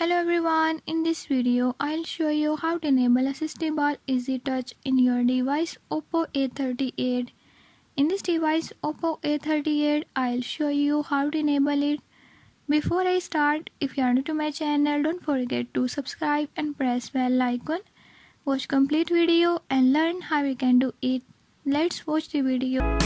Hello everyone, in this video I'll show you how to enable Assistive Easy Touch in your device Oppo A38. In this device Oppo A38, I'll show you how to enable it. Before I start, if you are new to my channel, don't forget to subscribe and press bell icon. Watch complete video and learn how you can do it. Let's watch the video.